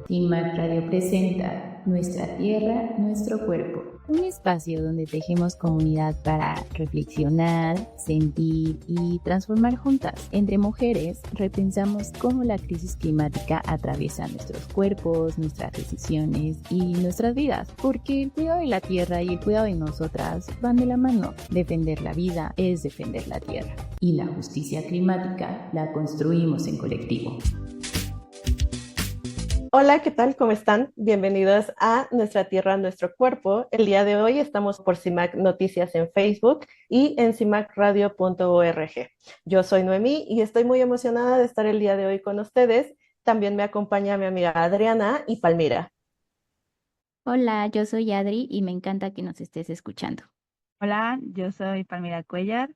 CIMAC Radio presenta Nuestra Tierra, Nuestro Cuerpo. Un espacio donde tejemos comunidad para reflexionar, sentir y transformar juntas. Entre mujeres, repensamos cómo la crisis climática atraviesa nuestros cuerpos, nuestras decisiones y nuestras vidas. Porque el cuidado de la tierra y el cuidado de nosotras van de la mano. Defender la vida es defender la tierra. Y la justicia climática la construimos en colectivo. Hola, ¿qué tal? ¿Cómo están? Bienvenidos a Nuestra Tierra, Nuestro Cuerpo. El día de hoy estamos por CIMAC Noticias en Facebook y en cimacradio.org. Yo soy Noemí y estoy muy emocionada de estar el día de hoy con ustedes. También me acompaña mi amiga Adriana y Palmira. Hola, yo soy Adri y me encanta que nos estés escuchando. Hola, yo soy Palmira Cuellar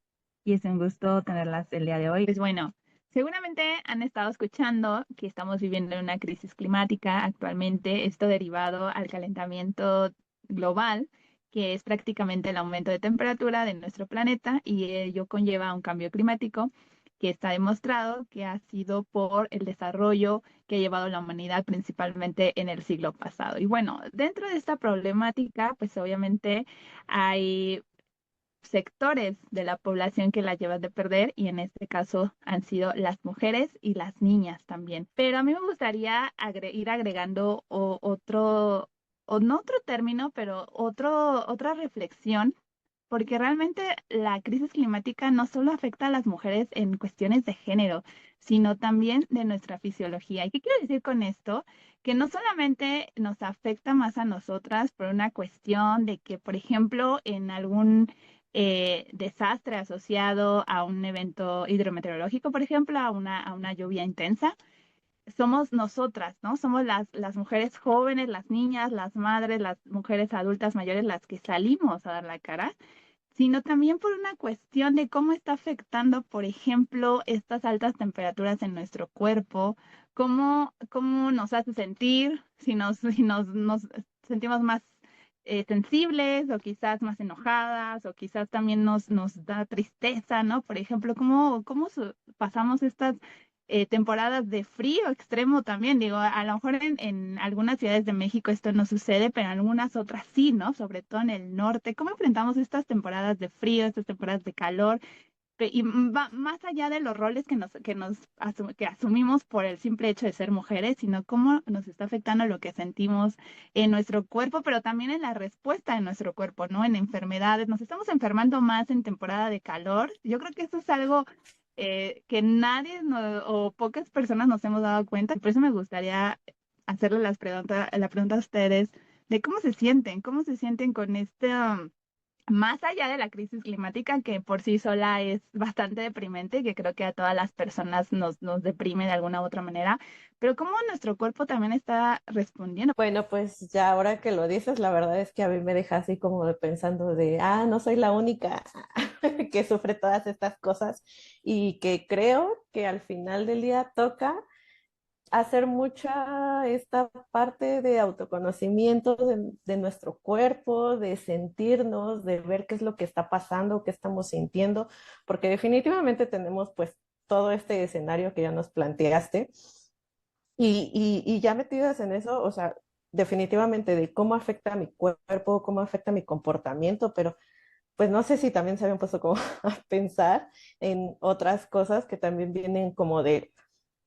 y es un gusto tenerlas el día de hoy. Pues bueno, seguramente han estado escuchando que estamos viviendo en una crisis climática actualmente, esto derivado al calentamiento global, que es prácticamente el aumento de temperatura de nuestro planeta y ello conlleva un cambio climático que está demostrado que ha sido por el desarrollo que ha llevado la humanidad principalmente en el siglo pasado. Y bueno, dentro de esta problemática, pues obviamente hay sectores de la población que la llevan de perder y en este caso han sido las mujeres y las niñas también. Pero a mí me gustaría ir agregando otro, o no otro término, pero otra reflexión, porque realmente la crisis climática no solo afecta a las mujeres en cuestiones de género, sino también de nuestra fisiología. ¿Y qué quiero decir con esto? Que no solamente nos afecta más a nosotras por una cuestión de que, por ejemplo, en algún desastre asociado a un evento hidrometeorológico, por ejemplo, a una lluvia intensa, somos nosotras, ¿no? Somos las mujeres jóvenes, las niñas, las madres, las mujeres adultas mayores, las que salimos a dar la cara, sino también por una cuestión de cómo está afectando, por ejemplo, estas altas temperaturas en nuestro cuerpo, cómo nos hace sentir, si nos sentimos más sensibles o quizás más enojadas o quizás también nos da tristeza, ¿no? Por ejemplo, pasamos estas temporadas de frío extremo también. Digo, a lo mejor en algunas ciudades de México esto no sucede, pero en algunas otras sí, ¿no? Sobre todo en el norte. ¿Cómo enfrentamos estas temporadas de frío, estas temporadas de calor? Y va más allá de los roles que asumimos por el simple hecho de ser mujeres, sino cómo nos está afectando lo que sentimos en nuestro cuerpo, pero también en la respuesta de nuestro cuerpo, ¿no? En enfermedades. Nos estamos enfermando más en temporada de calor. Yo creo que eso es algo que nadie o pocas personas nos hemos dado cuenta. Por eso me gustaría hacerle la pregunta a ustedes de cómo se sienten con más allá de la crisis climática, que por sí sola es bastante deprimente, que creo que a todas las personas nos deprime de alguna u otra manera, pero cómo nuestro cuerpo también está respondiendo. Bueno, pues ya ahora que lo dices, la verdad es que a mí me deja así como pensando no soy la única que sufre todas estas cosas y que creo que al final del día toca hacer mucha esta parte de autoconocimiento de nuestro cuerpo, de sentirnos, de ver qué es lo que está pasando, qué estamos sintiendo, porque definitivamente tenemos pues todo este escenario que ya nos planteaste y ya metidas en eso, o sea, definitivamente de cómo afecta a mi cuerpo, cómo afecta a mi comportamiento, pero pues no sé si también se habían puesto como a pensar en otras cosas que también vienen como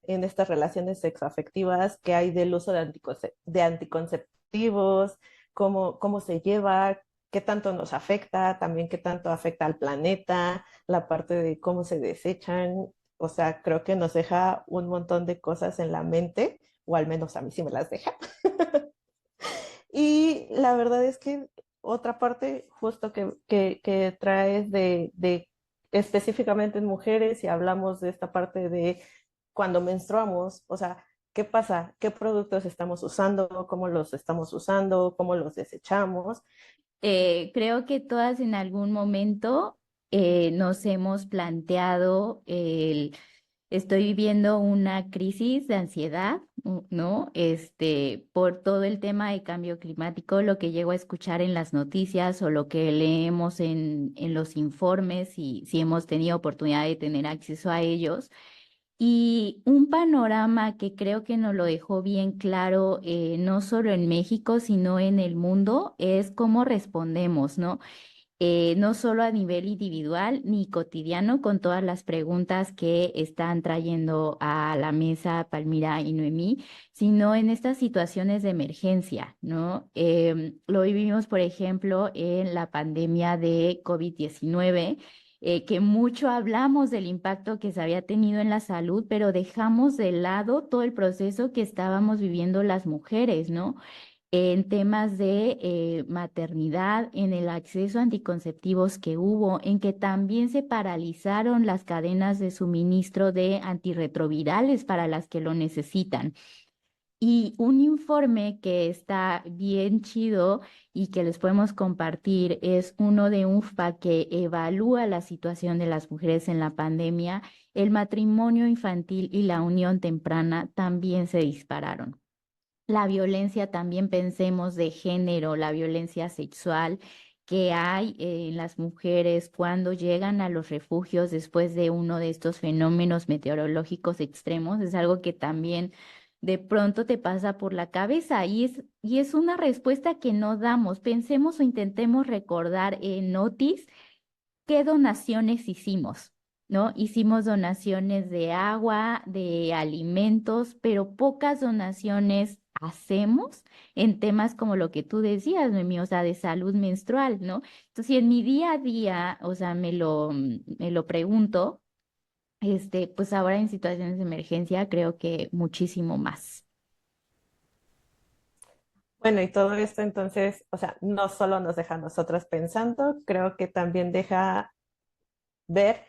en estas relaciones sexoafectivas que hay del uso de anticonceptivos, cómo se lleva, qué tanto nos afecta, también qué tanto afecta al planeta, la parte de cómo se desechan. O sea, creo que nos deja un montón de cosas en la mente, o al menos a mí sí me las deja. Y la verdad es que otra parte justo que traes de específicamente en mujeres y hablamos de esta parte de cuando menstruamos, o sea, ¿qué pasa? ¿Qué productos estamos usando? ¿Cómo los estamos usando? ¿Cómo los desechamos? Creo que todas en algún momento nos hemos planteado estoy viviendo una crisis de ansiedad, ¿no? Por todo el tema de cambio climático, lo que llego a escuchar en las noticias o lo que leemos en los informes y si hemos tenido oportunidad de tener acceso a ellos. Y un panorama que creo que nos lo dejó bien claro, no solo en México, sino en el mundo, es cómo respondemos, ¿no? No solo a nivel individual ni cotidiano, con todas las preguntas que están trayendo a la mesa Palmira y Noemí, sino en estas situaciones de emergencia, ¿no? Lo vivimos, por ejemplo, en la pandemia de COVID-19, que mucho hablamos del impacto que se había tenido en la salud, pero dejamos de lado todo el proceso que estábamos viviendo las mujeres, ¿no? En temas de maternidad, en el acceso a anticonceptivos que hubo, en que también se paralizaron las cadenas de suministro de antirretrovirales para las que lo necesitan. Y un informe que está bien chido y que les podemos compartir es uno de UNFPA que evalúa la situación de las mujeres en la pandemia. El matrimonio infantil y la unión temprana también se dispararon. La violencia también pensemos de género, la violencia sexual que hay en las mujeres cuando llegan a los refugios después de uno de estos fenómenos meteorológicos extremos, es algo que también de pronto te pasa por la cabeza y es una respuesta que no damos. Pensemos o intentemos recordar en Otis qué donaciones hicimos, ¿no? Hicimos donaciones de agua, de alimentos, pero pocas donaciones hacemos en temas como lo que tú decías, Noemí, o sea, de salud menstrual, ¿no? Entonces, si en mi día a día, o sea, me lo pregunto, pues ahora en situaciones de emergencia creo que muchísimo más. Bueno, y todo esto entonces, o sea, no solo nos deja a nosotras pensando, creo que también deja ver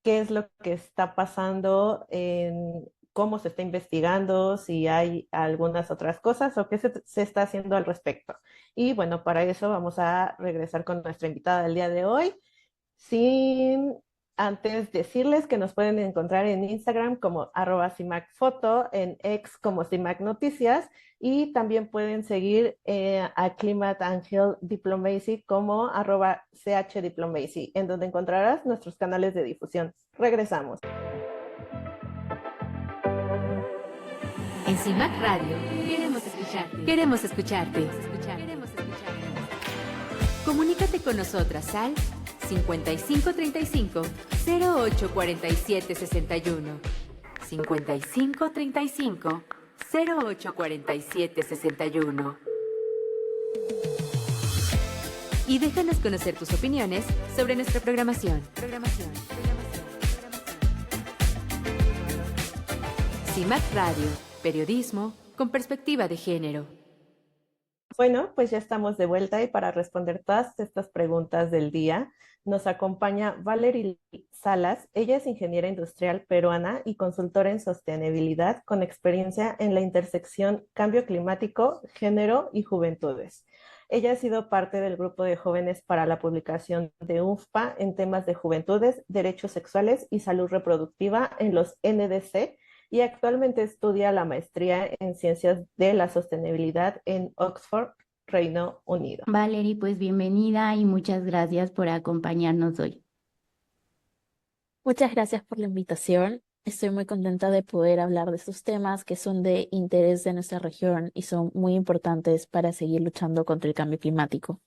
qué es lo que está pasando, en cómo se está investigando, si hay algunas otras cosas o qué se está haciendo al respecto. Y bueno, para eso vamos a regresar con nuestra invitada del día de hoy. Sin antes decirles que nos pueden encontrar en Instagram como @CIMACFoto, en X como CIMAC Noticias, y también pueden seguir a Climate Angel Diplomacy como @CHDiplomacy, en donde encontrarás nuestros canales de difusión. Regresamos. En CIMAC Radio queremos escucharte. Queremos escucharte. Comunícate con nosotras al 5535 0847 61. 5535 0847 61. Y déjanos conocer tus opiniones sobre nuestra programación. CIMAC Radio, periodismo con perspectiva de género. Bueno, pues ya estamos de vuelta y para responder todas estas preguntas del día nos acompaña Valerie Salas. Ella es ingeniera industrial peruana y consultora en sostenibilidad con experiencia en la intersección cambio climático, género y juventudes. Ella ha sido parte del grupo de jóvenes para la publicación de UNFPA en temas de juventudes, derechos sexuales y salud reproductiva en los NDC, y actualmente estudia la maestría en Ciencias de la Sostenibilidad en Oxford, Reino Unido. Valerie, pues bienvenida y muchas gracias por acompañarnos hoy. Muchas gracias por la invitación. Estoy muy contenta de poder hablar de estos temas que son de interés de nuestra región y son muy importantes para seguir luchando contra el cambio climático.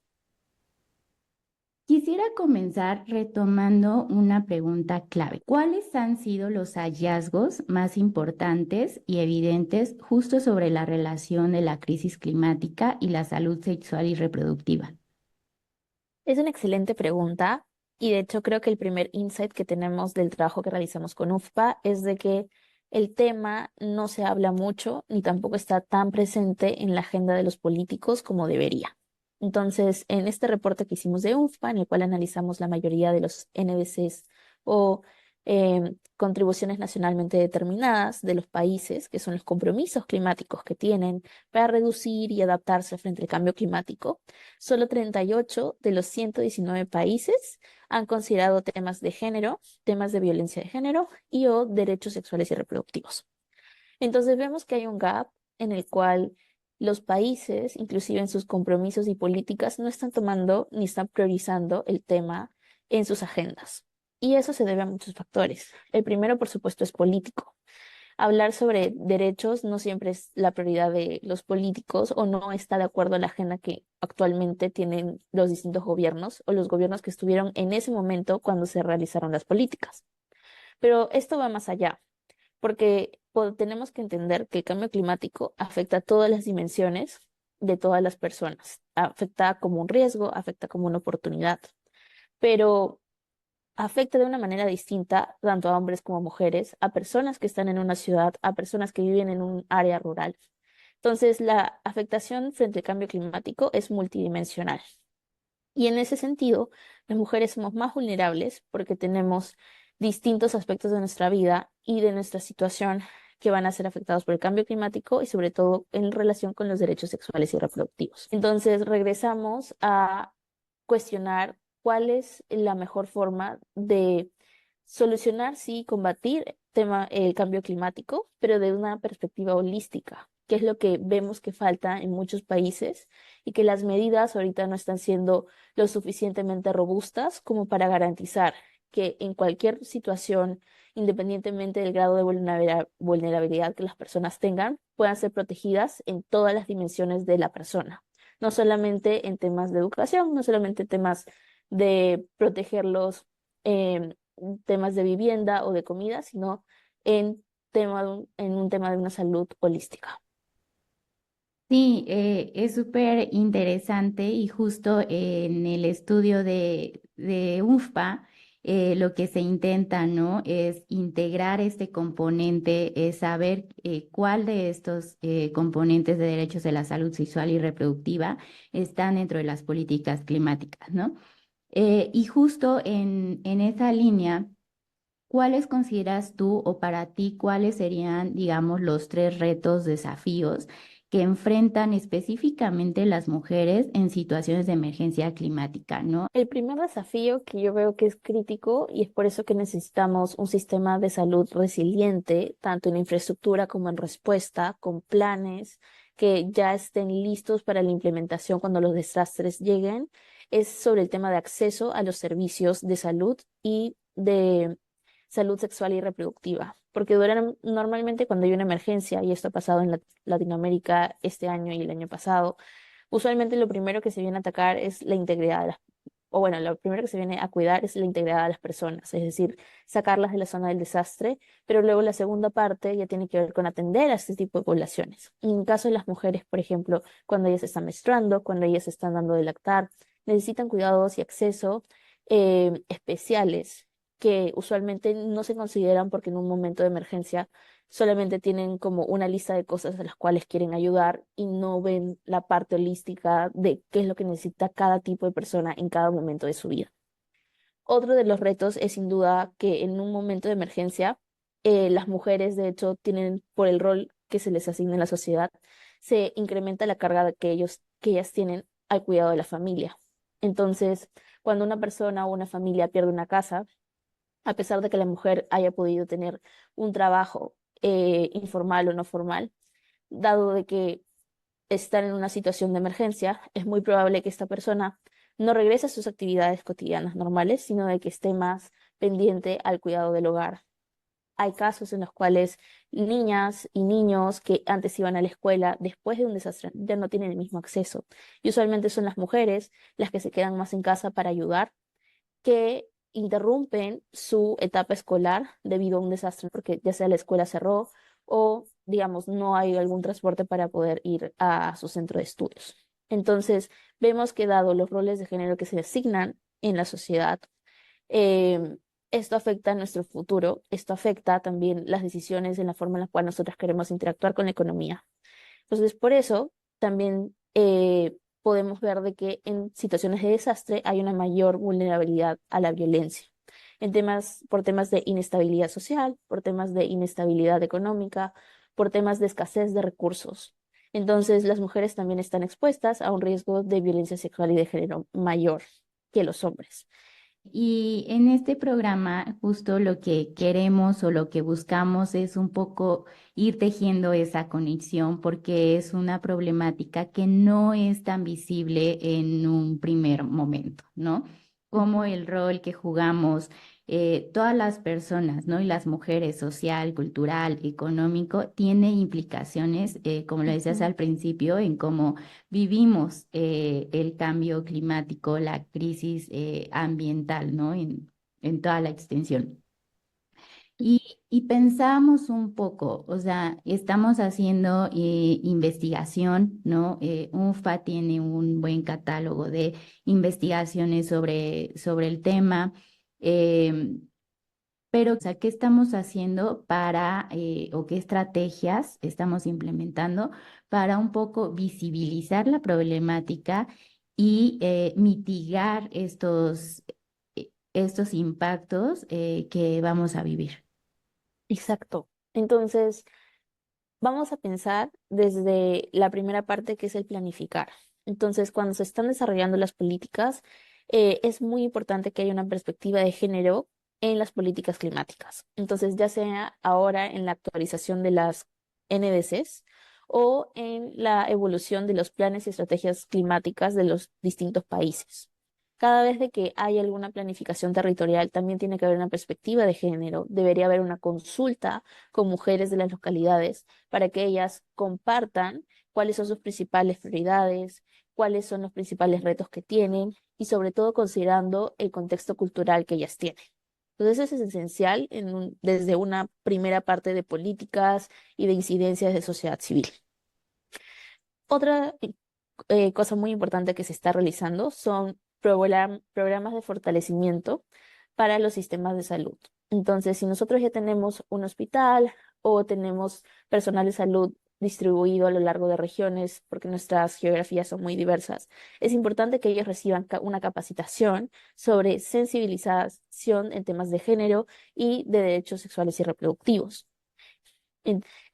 Quisiera comenzar retomando una pregunta clave. ¿Cuáles han sido los hallazgos más importantes y evidentes justo sobre la relación de la crisis climática y la salud sexual y reproductiva? Es una excelente pregunta y de hecho creo que el primer insight que tenemos del trabajo que realizamos con UFPA es de que el tema no se habla mucho ni tampoco está tan presente en la agenda de los políticos como debería. Entonces, en este reporte que hicimos de UNFPA, en el cual analizamos la mayoría de los NDCs o contribuciones nacionalmente determinadas de los países, que son los compromisos climáticos que tienen para reducir y adaptarse frente al cambio climático, solo 38 de los 119 países han considerado temas de género, temas de violencia de género y o derechos sexuales y reproductivos. Entonces vemos que hay un gap en el cual los países, inclusive en sus compromisos y políticas, no están tomando ni están priorizando el tema en sus agendas. Y eso se debe a muchos factores. El primero, por supuesto, es político. Hablar sobre derechos no siempre es la prioridad de los políticos o no está de acuerdo a la agenda que actualmente tienen los distintos gobiernos o los gobiernos que estuvieron en ese momento cuando se realizaron las políticas. Pero esto va más allá, porque tenemos que entender que el cambio climático afecta a todas las dimensiones de todas las personas. Afecta como un riesgo, afecta como una oportunidad, pero afecta de una manera distinta tanto a hombres como a mujeres, a personas que están en una ciudad, a personas que viven en un área rural. Entonces, la afectación frente al cambio climático es multidimensional. Y en ese sentido, las mujeres somos más vulnerables porque tenemos distintos aspectos de nuestra vida y de nuestra situación que van a ser afectados por el cambio climático y sobre todo en relación con los derechos sexuales y reproductivos. Entonces, regresamos a cuestionar cuál es la mejor forma de solucionar, sí, combatir el cambio climático, pero de una perspectiva holística, que es lo que vemos que falta en muchos países y que las medidas ahorita no están siendo lo suficientemente robustas como para garantizar que en cualquier situación, independientemente del grado de vulnerabilidad que las personas tengan, puedan ser protegidas en todas las dimensiones de la persona, no solamente en temas de educación, no solamente en temas de protegerlos en temas de vivienda o de comida, sino en un tema de una salud holística. Sí, es súper interesante y justo en el estudio de UFPA, lo que se intenta, ¿no? Es integrar este componente, es saber cuál de estos componentes de derechos de la salud sexual y reproductiva están dentro de las políticas climáticas, ¿no? Y justo en esa línea, ¿cuáles consideras tú o para ti cuáles serían, digamos, los tres retos, desafíos que enfrentan específicamente las mujeres en situaciones de emergencia climática, ¿no? El primer desafío que yo veo que es crítico y es por eso que necesitamos un sistema de salud resiliente, tanto en infraestructura como en respuesta, con planes que ya estén listos para la implementación cuando los desastres lleguen, es sobre el tema de acceso a los servicios de salud y de salud sexual y reproductiva. Porque normalmente cuando hay una emergencia, y esto ha pasado en Latinoamérica este año y el año pasado, usualmente lo primero que se viene a atacar es la integridad de o bueno, lo primero que se viene a cuidar es la integridad de las personas, es decir, sacarlas de la zona del desastre, pero luego la segunda parte ya tiene que ver con atender a este tipo de poblaciones. En el caso de las mujeres, por ejemplo, cuando ellas están menstruando, cuando ellas están dando de lactar, necesitan cuidados y acceso especiales que usualmente no se consideran porque en un momento de emergencia solamente tienen como una lista de cosas a las cuales quieren ayudar y no ven la parte holística de qué es lo que necesita cada tipo de persona en cada momento de su vida. Otro de los retos es sin duda que en un momento de emergencia, las mujeres de hecho tienen por el rol que se les asigna en la sociedad, se incrementa la carga que ellas tienen al cuidado de la familia. Entonces, cuando una persona o una familia pierde una casa, a pesar de que la mujer haya podido tener un trabajo informal o no formal, dado de que están en una situación de emergencia, es muy probable que esta persona no regrese a sus actividades cotidianas normales, sino de que esté más pendiente al cuidado del hogar. Hay casos en los cuales niñas y niños que antes iban a la escuela, después de un desastre, ya no tienen el mismo acceso. Y usualmente son las mujeres las que se quedan más en casa para ayudar, que interrumpen su etapa escolar debido a un desastre, porque ya sea la escuela cerró o, digamos, no hay algún transporte para poder ir a su centro de estudios. Entonces, vemos que dado los roles de género que se asignan en la sociedad, eh, esto afecta a nuestro futuro, esto afecta también las decisiones en la forma en la cual nosotros queremos interactuar con la economía. Entonces, por eso también podemos ver de que en situaciones de desastre hay una mayor vulnerabilidad a la violencia, por temas de inestabilidad social, por temas de inestabilidad económica, por temas de escasez de recursos. Entonces, las mujeres también están expuestas a un riesgo de violencia sexual y de género mayor que los hombres. Y en este programa justo lo que queremos o lo que buscamos es un poco ir tejiendo esa conexión porque es una problemática que no es tan visible en un primer momento, ¿no? Como el rol que jugamos todas las personas, ¿no? Y las mujeres, social, cultural, económico, tiene implicaciones, como lo decías Ujú. al principio, en cómo vivimos el cambio climático, la crisis ambiental, ¿no? En toda la extensión. Y pensamos un poco, o sea, estamos haciendo investigación, ¿no? UNFPA tiene un buen catálogo de investigaciones sobre el tema, em, pero, o sea, ¿qué estamos haciendo para, o qué estrategias estamos implementando para un poco visibilizar la problemática y mitigar estos impactos que vamos a vivir? Exacto. Entonces, vamos a pensar desde la primera parte que es el planificar. Entonces, cuando se están desarrollando las políticas, es muy importante que haya una perspectiva de género en las políticas climáticas. Entonces, ya sea ahora en la actualización de las NDCs o en la evolución de los planes y estrategias climáticas de los distintos países. Cada vez de que hay alguna planificación territorial, también tiene que haber una perspectiva de género. Debería haber una consulta con mujeres de las localidades para que ellas compartan cuáles son sus principales prioridades, cuáles son los principales retos que tienen y sobre todo considerando el contexto cultural que ellas tienen. Entonces eso es esencial desde una primera parte de políticas y de incidencias de sociedad civil. Otra cosa muy importante que se está realizando son programas de fortalecimiento para los sistemas de salud. Entonces, si nosotros ya tenemos un hospital o tenemos personal de salud distribuido a lo largo de regiones, porque nuestras geografías son muy diversas, es importante que ellos reciban una capacitación sobre sensibilización en temas de género y de derechos sexuales y reproductivos.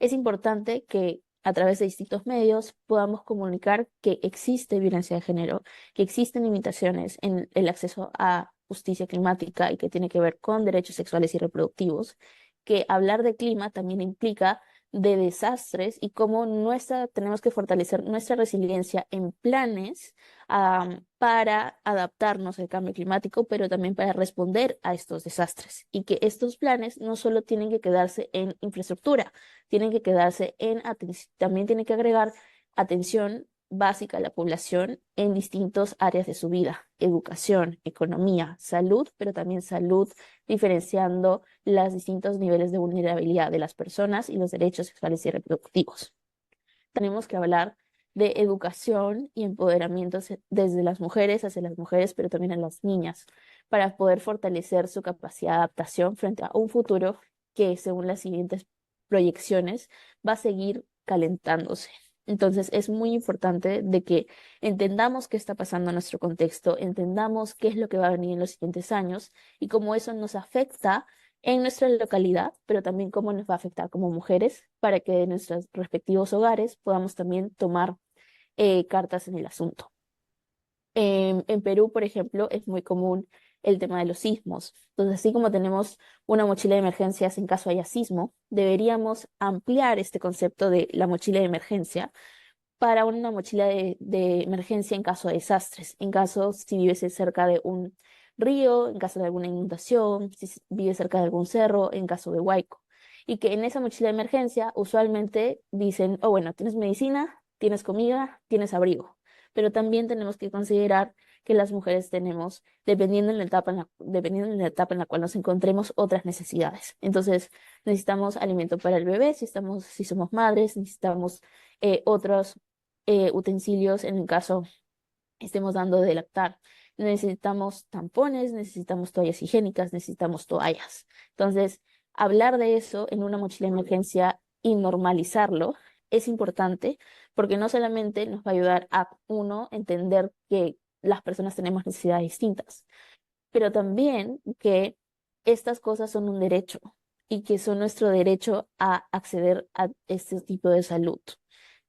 Es importante que a través de distintos medios podamos comunicar que existe violencia de género, que existen limitaciones en el acceso a justicia climática y que tiene que ver con derechos sexuales y reproductivos, que hablar de clima también implica de desastres y cómo tenemos que fortalecer nuestra resiliencia en planes para adaptarnos al cambio climático, pero también para responder a estos desastres. Y que estos planes no solo tienen que quedarse en infraestructura, tienen que quedarse también tienen que agregar atención básica a la población en distintas áreas de su vida: educación, economía, salud, pero también salud, diferenciando los distintos niveles de vulnerabilidad de las personas y los derechos sexuales y reproductivos. Tenemos que hablar de educación y empoderamiento desde las mujeres hacia las mujeres, pero también a las niñas, para poder fortalecer su capacidad de adaptación frente a un futuro que, según las siguientes proyecciones, va a seguir calentándose. Entonces es muy importante de que entendamos qué está pasando en nuestro contexto, entendamos qué es lo que va a venir en los siguientes años y cómo eso nos afecta en nuestra localidad, pero también cómo nos va a afectar como mujeres para que en nuestros respectivos hogares podamos también tomar cartas en el asunto. En Perú, por ejemplo, es muy común el tema de los sismos. Entonces, así como tenemos una mochila de emergencias en caso haya sismo, deberíamos ampliar este concepto de la mochila de emergencia para una mochila de emergencia en caso de desastres, en caso si vives cerca de un río, en caso de alguna inundación, si vives cerca de algún cerro, en caso de huaico. Y que en esa mochila de emergencia usualmente dicen, oh, bueno, tienes medicina, tienes comida, tienes abrigo. Pero también tenemos que considerar que las mujeres tenemos, dependiendo de la etapa en la cual nos encontremos, otras necesidades. Entonces, necesitamos alimento para el bebé, si somos madres, necesitamos otros utensilios en el caso estemos dando de lactar. Necesitamos tampones, necesitamos toallas higiénicas, necesitamos toallas. Entonces, hablar de eso en una mochila de emergencia y normalizarlo es importante porque no solamente nos va a ayudar a uno entender que las personas tenemos necesidades distintas, pero también que estas cosas son un derecho y que son nuestro derecho a acceder a este tipo de salud.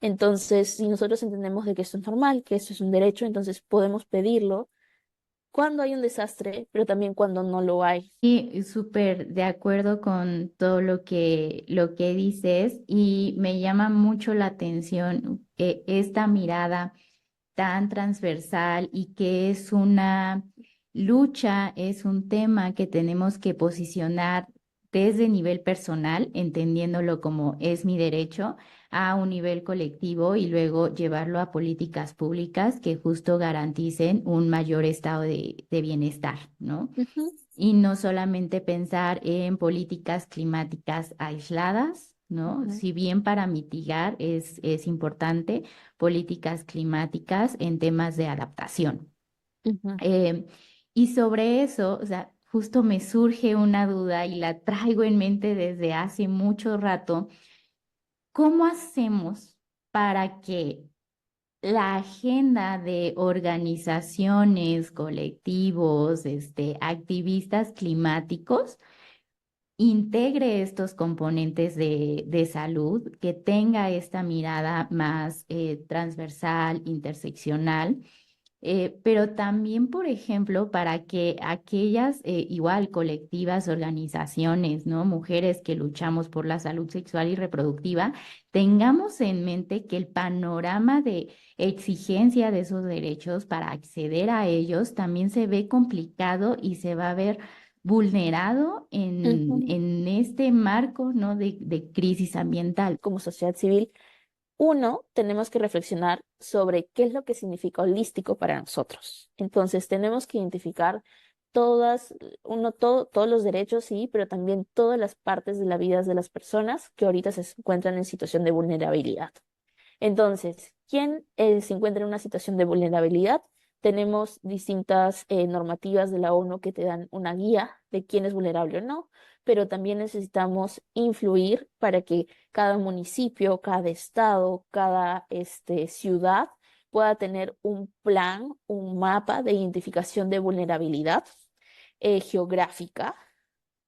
Entonces, si nosotros entendemos de que esto es normal, que esto es un derecho, entonces podemos pedirlo cuando hay un desastre, pero también cuando no lo hay. Y súper de acuerdo con todo lo que dices y me llama mucho la atención esta mirada tan transversal y que es una lucha es un tema que tenemos que posicionar desde nivel personal, entendiéndolo como es mi derecho, a un nivel colectivo y luego llevarlo a políticas públicas que justo garanticen un mayor estado de bienestar, ¿no? Ujú, Y no solamente pensar en políticas climáticas aisladas, ¿no? ujú, Si bien para mitigar es importante, políticas climáticas en temas de adaptación. ujú. Eh, y sobre eso, o sea, justo me surge una duda y la traigo en mente desde hace mucho rato. ¿Cómo hacemos para que la agenda de organizaciones, colectivos, activistas climáticos integre estos componentes de salud, que tenga esta mirada más transversal, interseccional? Pero también, por ejemplo, para que aquellas, igual, colectivas, organizaciones, ¿no? Mujeres que luchamos por la salud sexual y reproductiva, tengamos en mente que el panorama de exigencia de esos derechos para acceder a ellos también se ve complicado y se va a ver vulnerado Ujú. en este marco, ¿no? de crisis ambiental. Como sociedad civil, uno, tenemos que reflexionar sobre qué es lo que significa holístico para nosotros. Entonces, tenemos que identificar todos los derechos, sí, pero también todas las partes de la vida de las personas que ahorita se encuentran en situación de vulnerabilidad. Entonces, ¿quién se encuentra en una situación de vulnerabilidad? Tenemos distintas normativas de la ONU que te dan una guía de quién es vulnerable o no, pero también necesitamos influir para que cada municipio, cada estado, cada ciudad pueda tener un plan, un mapa de identificación de vulnerabilidad geográfica,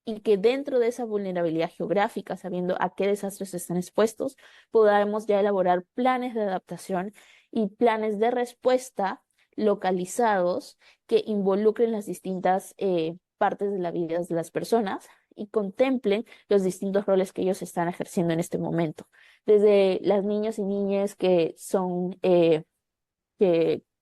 y que dentro de esa vulnerabilidad geográfica, sabiendo a qué desastres están expuestos, podamos ya elaborar planes de adaptación y planes de respuesta localizados que involucren las distintas partes de la vida de las personas y contemplen los distintos roles que ellos están ejerciendo en este momento. Desde las niñas y niñas que son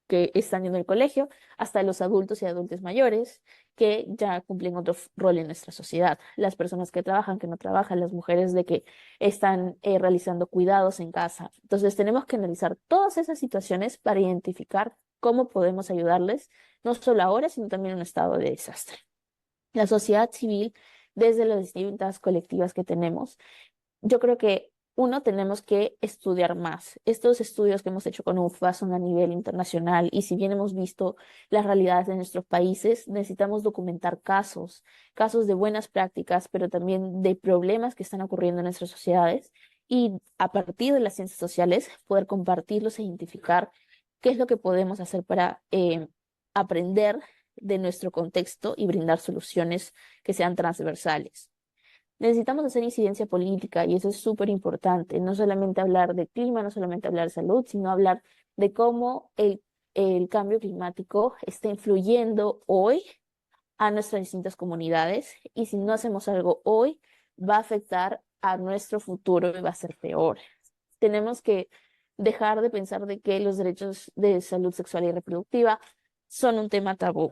que están en el colegio, hasta los adultos y adultos mayores que ya cumplen otro rol en nuestra sociedad, las personas que trabajan, que no trabajan, las mujeres de que están realizando cuidados en casa. Entonces tenemos que analizar todas esas situaciones para identificar cómo podemos ayudarles, no solo ahora, sino también en un estado de desastre. La sociedad civil, desde las distintas colectivas que tenemos, yo creo que uno, tenemos que estudiar más. Estos estudios que hemos hecho con UFBA son a nivel internacional y si bien hemos visto las realidades de nuestros países, necesitamos documentar casos de buenas prácticas, pero también de problemas que están ocurriendo en nuestras sociedades y a partir de las ciencias sociales poder compartirlos e identificar qué es lo que podemos hacer para aprender de nuestro contexto y brindar soluciones que sean transversales. Necesitamos hacer incidencia política y eso es súper importante. No solamente hablar de clima, no solamente hablar de salud, sino hablar de cómo el cambio climático está influyendo hoy a nuestras distintas comunidades y si no hacemos algo hoy, va a afectar a nuestro futuro y va a ser peor. Tenemos que dejar de pensar de que los derechos de salud sexual y reproductiva son un tema tabú.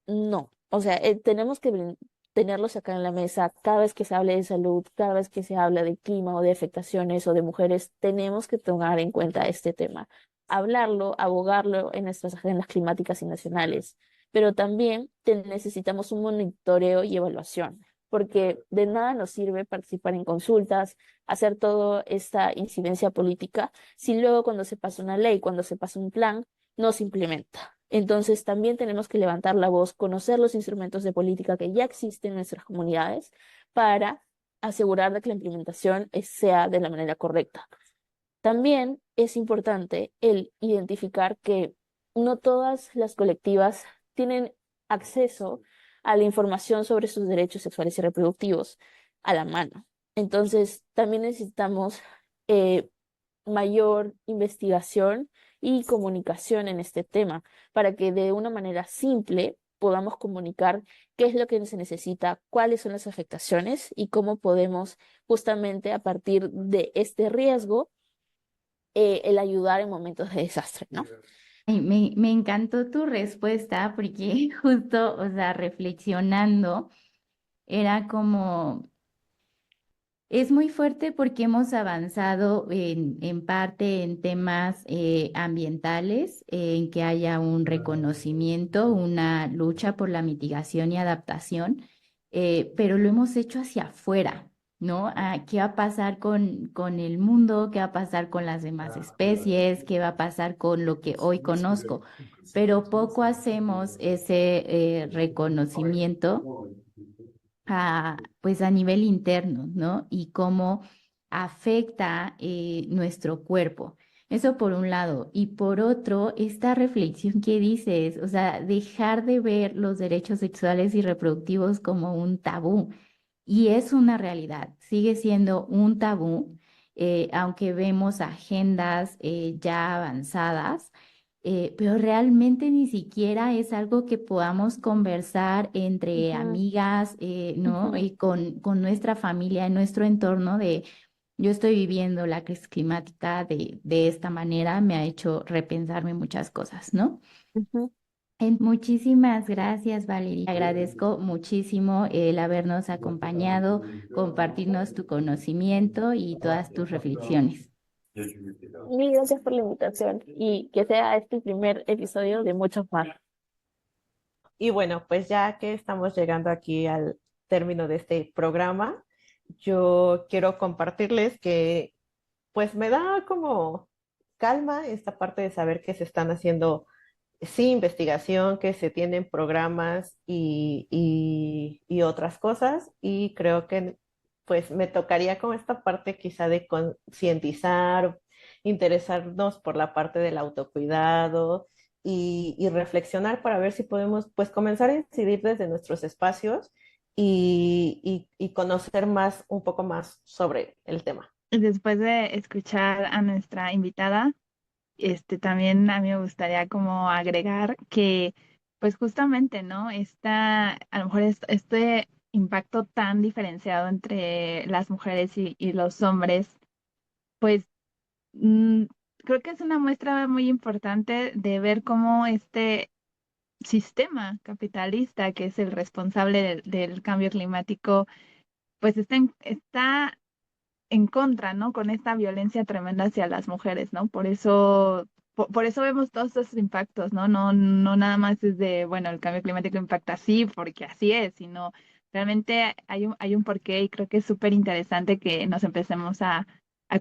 No, o sea, tenemos que tenerlos acá en la mesa cada vez que se hable de salud, cada vez que se habla de clima o de afectaciones o de mujeres, tenemos que tomar en cuenta este tema, hablarlo, abogarlo en nuestras agendas climáticas y nacionales, pero también necesitamos un monitoreo y evaluación, porque de nada nos sirve participar en consultas, hacer toda esta incidencia política, si luego cuando se pasa una ley, cuando se pasa un plan, no se implementa. Entonces también tenemos que levantar la voz, conocer los instrumentos de política que ya existen en nuestras comunidades para asegurar de que la implementación sea de la manera correcta. También es importante el identificar que no todas las colectivas tienen acceso a la información sobre sus derechos sexuales y reproductivos a la mano. Entonces, también necesitamos eh, mayor investigación y comunicación en este tema para que de una manera simple podamos comunicar qué es lo que se necesita, cuáles son las afectaciones y cómo podemos justamente a partir de este riesgo el ayudar en momentos de desastre, ¿no? Ay, me encantó tu respuesta porque justo, o sea, reflexionando, era como, es muy fuerte porque hemos avanzado en parte en temas ambientales, en que haya un reconocimiento, una lucha por la mitigación y adaptación, pero lo hemos hecho hacia afuera, ¿no? Ah, ¿qué va a pasar con el mundo? ¿Qué va a pasar con las demás especies? ¿Qué va a pasar con lo que hoy conozco? Pero poco hacemos ese reconocimiento pues a nivel interno, ¿no? Y cómo afecta nuestro cuerpo. Eso por un lado. Y por otro, esta reflexión que dices, o sea, dejar de ver los derechos sexuales y reproductivos como un tabú. Y es una realidad, sigue siendo un tabú, aunque vemos agendas ya avanzadas, pero realmente ni siquiera es algo que podamos conversar entre Ujú, amigas, ¿no? ujú, Y con nuestra familia, en nuestro entorno de, yo estoy viviendo la crisis climática de esta manera, me ha hecho repensarme muchas cosas, ¿no? ujú. Muchísimas gracias, Valeria. Agradezco muchísimo el habernos acompañado, compartirnos tu conocimiento y todas tus reflexiones. Mil gracias por la invitación y que sea este el primer episodio de muchos más. Y bueno, pues ya que estamos llegando aquí al término de este programa, yo quiero compartirles que pues me da como calma esta parte de saber que se están haciendo, sí, investigación, que se tienen programas y otras cosas. Y creo que pues me tocaría como esta parte quizá de concientizar, interesarnos por la parte del autocuidado y reflexionar para ver si podemos pues comenzar a incidir desde nuestros espacios y conocer más, un poco más sobre el tema. Después de escuchar a nuestra invitada, también a mí me gustaría como agregar que, pues justamente, ¿no? A lo mejor este impacto tan diferenciado entre las mujeres y los hombres, pues mm, creo que es una muestra muy importante de ver cómo este sistema capitalista, que es el responsable del cambio climático, pues está en contra, ¿no? Con esta violencia tremenda hacia las mujeres, ¿no? Por eso vemos todos estos impactos, ¿no? No nada más es de, bueno, el cambio climático impacta así porque así es, sino realmente hay un porqué y creo que es súper interesante que nos empecemos a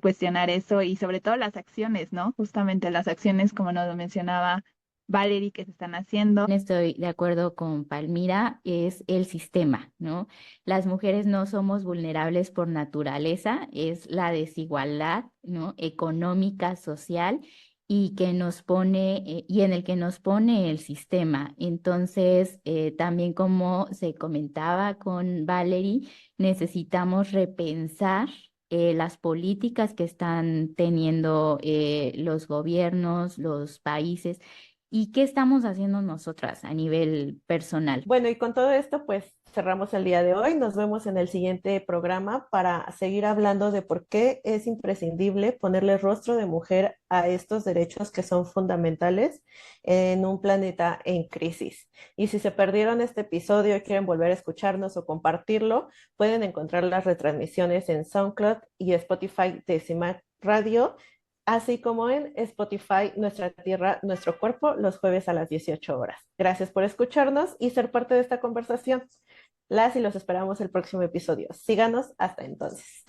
cuestionar eso y sobre todo las acciones, ¿no? Justamente las acciones, como nos lo mencionaba Valerie, que se están haciendo. Estoy de acuerdo con Palmira, es el sistema, ¿no? Las mujeres no somos vulnerables por naturaleza, es la desigualdad, ¿no? Económica, social y que nos pone, y en el que nos pone el sistema. Entonces, también como se comentaba con Valerie, necesitamos repensar las políticas que están teniendo los gobiernos, los países y qué estamos haciendo nosotras a nivel personal. Bueno, y con todo esto, pues cerramos el día de hoy. Nos vemos en el siguiente programa para seguir hablando de por qué es imprescindible ponerle rostro de mujer a estos derechos que son fundamentales en un planeta en crisis. Y si se perdieron este episodio y quieren volver a escucharnos o compartirlo, pueden encontrar las retransmisiones en SoundCloud y Spotify de CIMAC Radio, así como en Spotify, Nuestra Tierra, Nuestro Cuerpo, los jueves a las 18 horas. Gracias por escucharnos y ser parte de esta conversación. Las y los esperamos el próximo episodio. Síganos hasta entonces.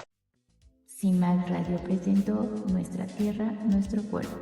CIMAC Radio presentó Nuestra Tierra, Nuestro Cuerpo.